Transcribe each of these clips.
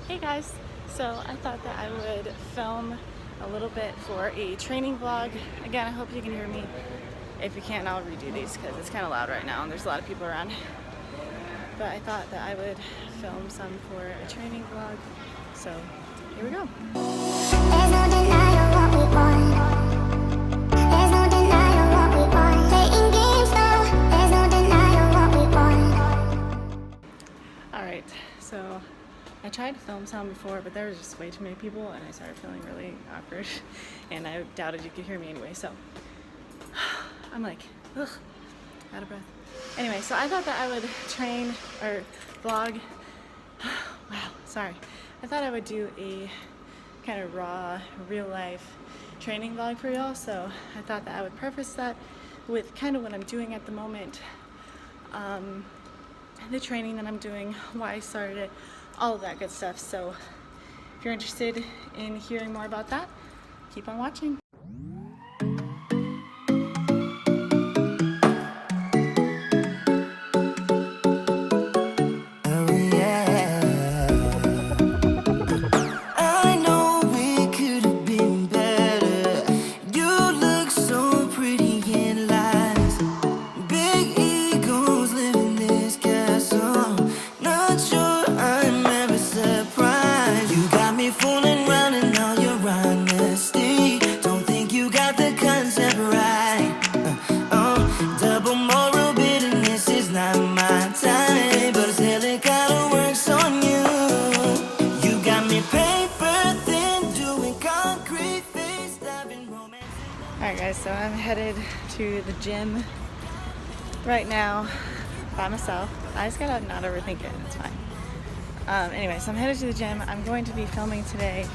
Hey guys, so I thought that I would film a little bit for a training vlog. Again, I hope you can hear me. If you can't, I'll redo these because it's kind of loud right now and there's a lot of people around. But I thought that I would film some for a training vlog. So here we go. There's no denying what we want. There's no denying what we want. Playing games though. There's no denying what we want. Alright, so I tried to film some before, but there was just way too many people and I started feeling really awkward and I doubted you could hear me anyway, so I'm like, ugh, out of breath. Anyway, so I thought that I would train or vlog. Wow, sorry. I thought I would do a kind of raw, real life training vlog for y'all, so I thought that I would preface that with kind of what I'm doing at the moment, the training that I'm doing, why I started it, all of that good stuff. So if you're interested in hearing more about that, keep on watching. Alright guys, so I'm headed to the gym right now by myself. I just gotta not overthink it, it's fine. Anyway, so I'm headed to the gym. I'm going to be filming today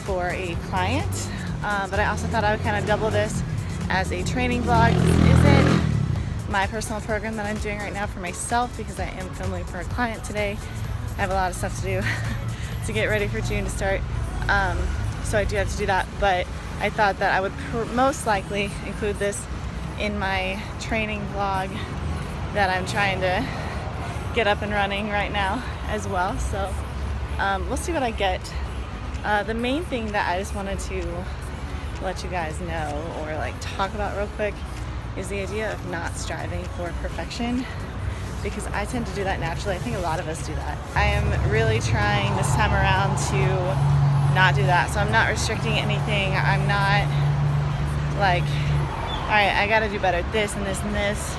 for a client, but I also thought I would kind of double this as a training vlog. This isn't my personal program that I'm doing right now for myself because I am filming for a client today. I have a lot of stuff to do to get ready for June to start, so I do have to do that, but I thought that I would most likely include this in my training vlog that I'm trying to get up and running right now as well. So we'll see what I get. The main thing that I just wanted to let you guys know or like talk about real quick is the idea of not striving for perfection, because I tend to do that naturally. I think a lot of us do that. I am really trying this time around to not do that. So I'm not restricting anything. I'm not like, all right, I gotta do better at this and this and this.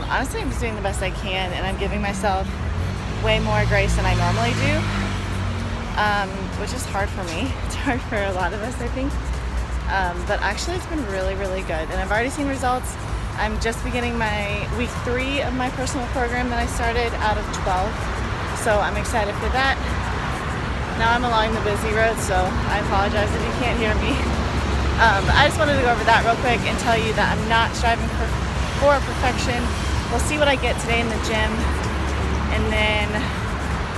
Honestly, I'm just doing the best I can, and I'm giving myself way more grace than I normally do, which is hard for me. It's hard for a lot of us, I think. But actually, it's been really, really good, and I've already seen results. I'm just beginning my week 3 of my personal program that I started out of 12, so I'm excited for that. Now I'm along the busy road, so I apologize if you can't hear me. But I just wanted to go over that real quick and tell you that I'm not striving for perfection. We'll see what I get today in the gym, and then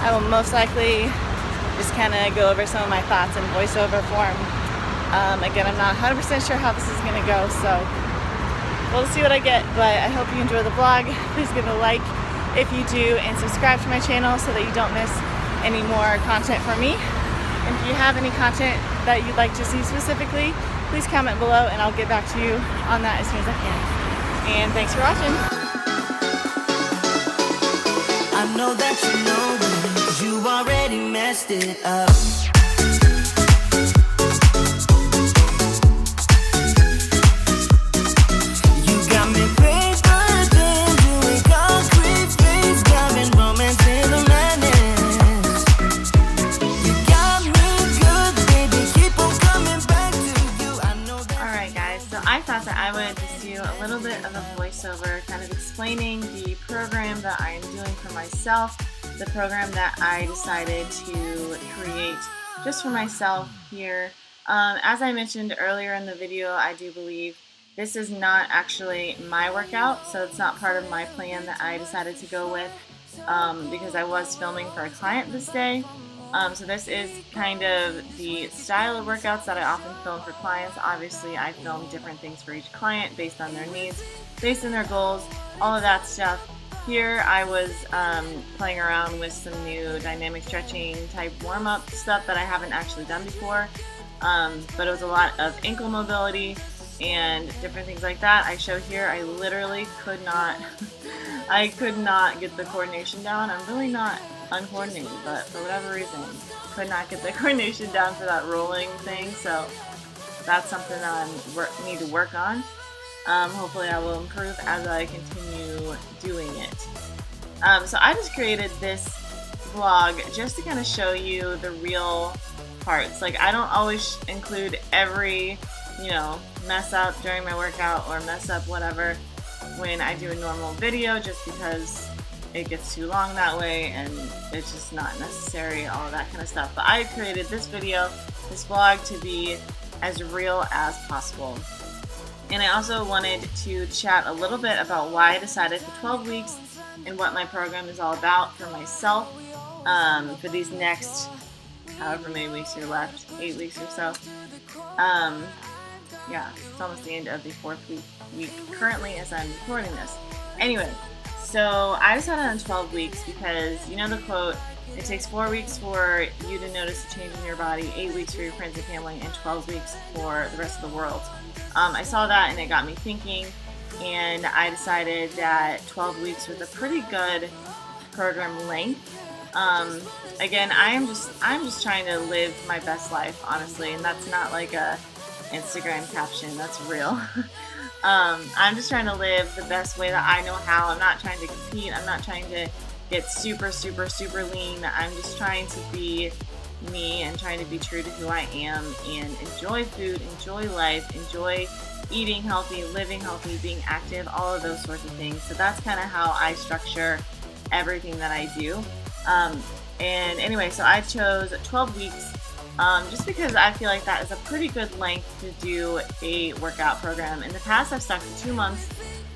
I will most likely just kind of go over some of my thoughts in voiceover form. Again, I'm not 100% sure how this is going to go, so we'll see what I get, but I hope you enjoy the vlog. Please give it a like if you do, and subscribe to my channel so that you don't miss any more content from me. And if you have any content that you'd like to see specifically, please comment below and I'll get back to you on that as soon as I can. And thanks for watching. I know that you know this, you already messed it up. I thought that I would just do a little bit of a voiceover kind of explaining the program that I am doing for myself, the program that I decided to create just for myself here. As I mentioned earlier in the video, I do believe this is not actually my workout, so it's not part of my plan that I decided to go with because I was filming for a client this day. So this is kind of the style of workouts that I often film for clients. Obviously, I film different things for each client based on their needs, based on their goals, all of that stuff. here I was playing around with some new dynamic stretching type warm-up stuff that I haven't actually done before, but it was a lot of ankle mobility and different things like that. I show here I literally could not I could not get the coordination down. I'm really not uncoordinated, but for whatever reason could not get the coordination down for that rolling thing, so that's something that I need to work on. Hopefully I will improve as I continue doing it. So I just created this vlog just to kind of show you the real parts. Like, I don't always include every, mess up during my workout or mess up whatever when I do a normal video, just because it gets too long that way and it's just not necessary, all of that kind of stuff. But I created this video, this vlog, to be as real as possible. And I also wanted to chat a little bit about why I decided for 12 weeks and what my program is all about for myself for these next however many weeks are left, 8 weeks or so. Yeah, it's almost the end of the 4th week currently as I'm recording this. Anyway, so I decided on 12 weeks because, you know the quote, it takes 4 weeks for you to notice a change in your body, 8 weeks for your friends and family, and 12 weeks for the rest of the world. I saw that and it got me thinking, and I decided that 12 weeks was a pretty good program length. Again, I'm just trying to live my best life, honestly, and that's not like a Instagram caption, that's real. I'm just trying to live the best way that I know how. I'm not trying to compete. I'm not trying to get super lean. I'm just trying to be me and trying to be true to who I am and enjoy food, enjoy life, enjoy eating healthy, living healthy, being active, all of those sorts of things. So that's kind of how I structure everything that I do. And anyway, so I chose 12 weeks just because I feel like that is a pretty good length to do a workout program. In the past, I've stuck to 2 months,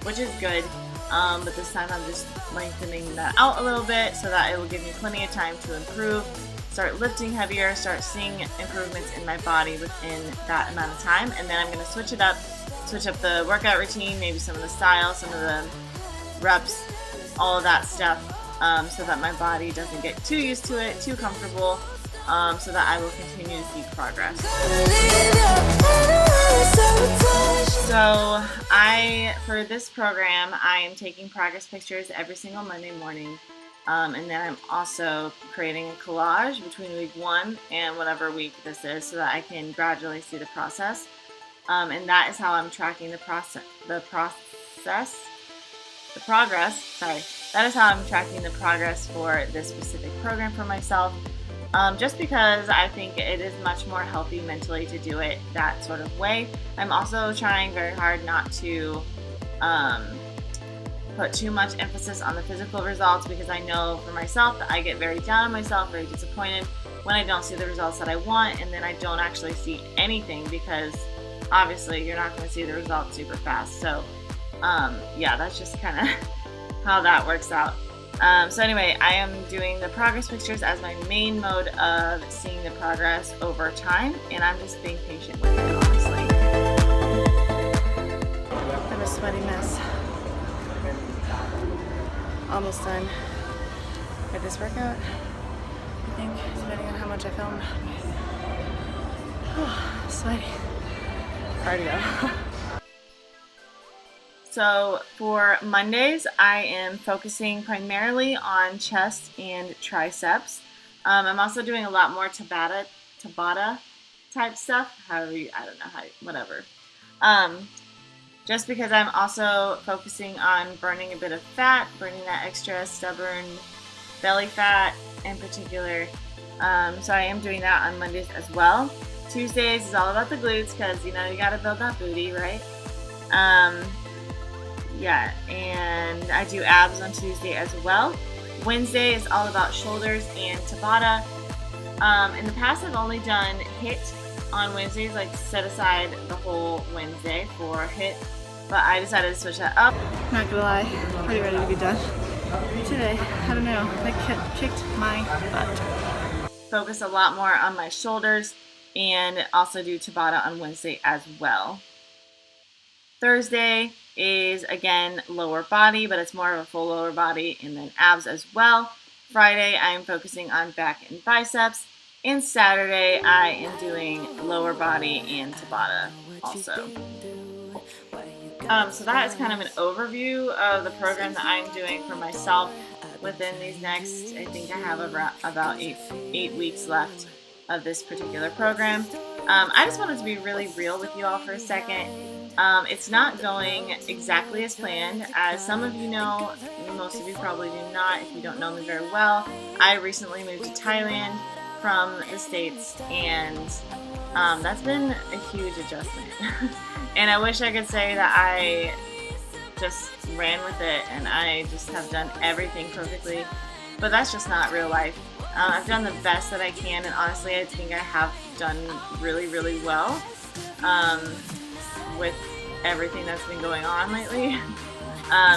which is good. But this time I'm just lengthening that out a little bit so that it will give me plenty of time to improve, start lifting heavier, start seeing improvements in my body within that amount of time. And then I'm going to switch up the workout routine, maybe some of the style, some of the reps, all of that stuff, so that my body doesn't get too used to it, too comfortable, so that I will continue to see progress. So for this program, I am taking progress pictures every single Monday morning. And then I'm also creating a collage between week 1 and whatever week this is so that I can gradually see the process. And that is how I'm tracking the progress. That is how I'm tracking the progress for this specific program for myself. Just because I think it is much more healthy mentally to do it that sort of way. I'm also trying very hard not to put too much emphasis on the physical results, because I know for myself that I get very down on myself, very disappointed when I don't see the results that I want, and then I don't actually see anything, because obviously you're not going to see the results super fast. So yeah, that's just kind of how that works out. So anyway, I am doing the progress pictures as my main mode of seeing the progress over time, and I'm just being patient with it, honestly. I'm a sweaty mess. Almost done with this workout, I think, depending on how much I filmed. Oh, sweaty. Cardio. So for Mondays, I am focusing primarily on chest and triceps. I'm also doing a lot more Tabata type stuff. I don't know how, whatever. Just because I'm also focusing on burning a bit of fat, burning that extra stubborn belly fat in particular. So I am doing that on Mondays as well. Tuesdays is all about the glutes, because you gotta build that booty, right? Yeah, and I do abs on Tuesday as well. Wednesday is all about shoulders and Tabata. In the past, I've only done HIIT on Wednesdays, like set aside the whole Wednesday for HIIT, but I decided to switch that up. Not gonna lie, pretty ready to be done today. I don't know, that kicked my butt. Focus a lot more on my shoulders and also do Tabata on Wednesday as well. Thursday is again lower body, but it's more of a full lower body, and then abs as well. Friday, I'm focusing on back and biceps. And Saturday, I am doing lower body and Tabata also. So that is kind of an overview of the program that I'm doing for myself within these next, I think I have about eight weeks left of this particular program. I just wanted to be really real with you all for a second. It's not going exactly as planned. As some of you know, most of you probably do not if you don't know me very well. I recently moved to Thailand from the States, and that's been a huge adjustment. And I wish I could say that I just ran with it and I just have done everything perfectly, but that's just not real life. I've done the best that I can, and honestly I think I have done really, really well with everything that's been going on lately.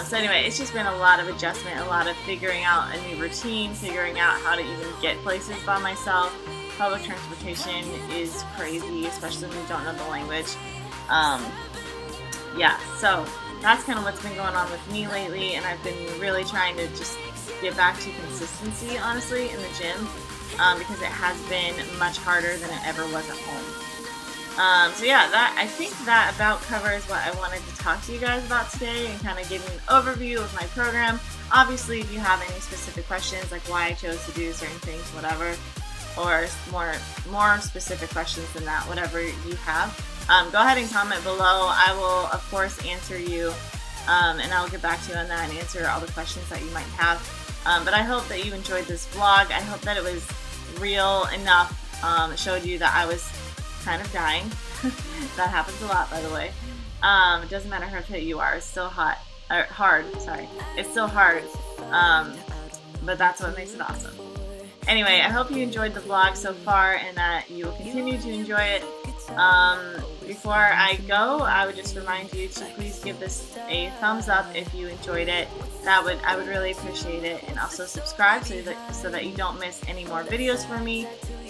So anyway, it's just been a lot of adjustment, a lot of figuring out a new routine, figuring out how to even get places by myself. Public transportation is crazy, especially when you don't know the language. Yeah, so that's kind of what's been going on with me lately, and I've been really trying to just get back to consistency, honestly, in the gym, because it has been much harder than it ever was at home. So yeah, I think that about covers what I wanted to talk to you guys about today, and kind of give you an overview of my program. Obviously, if you have any specific questions, like why I chose to do certain things, whatever, or more specific questions than that, whatever you have, go ahead and comment below. I will, of course, answer you, and I'll get back to you on that and answer all the questions that you might have. But I hope that you enjoyed this vlog. I hope that it was real enough. It showed you that I was kind of dying. That happens a lot, by the way. It doesn't matter how fit you are. It's still hard. Sorry. It's still hard. But that's what makes it awesome. Anyway, I hope you enjoyed the vlog so far and that you will continue to enjoy it. Before I go, I would just remind you to please give this a thumbs up if you enjoyed it. I would really appreciate it, and also subscribe so that you don't miss any more videos from me.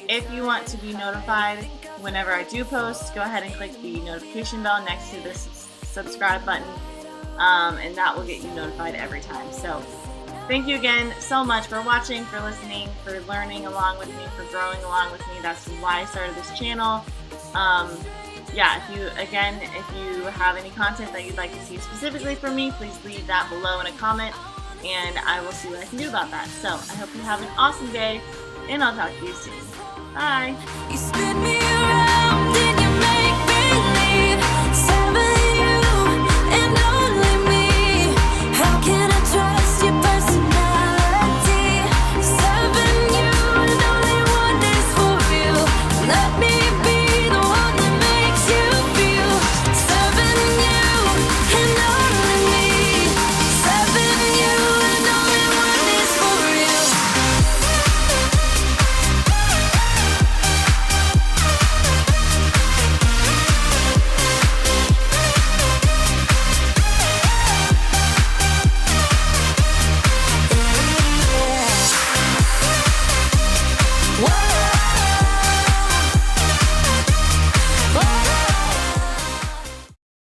If you want to be notified whenever I do post, go ahead and click the notification bell next to this subscribe button, and that will get you notified every time. So thank you again so much for watching, for listening, for learning along with me, for growing along with me. That's why I started this channel. Yeah, if you have any content that you'd like to see specifically from me, please leave that below in a comment, and I will see what I can do about that. So I hope you have an awesome day, and I'll talk to you soon. Bye. You spin me around in your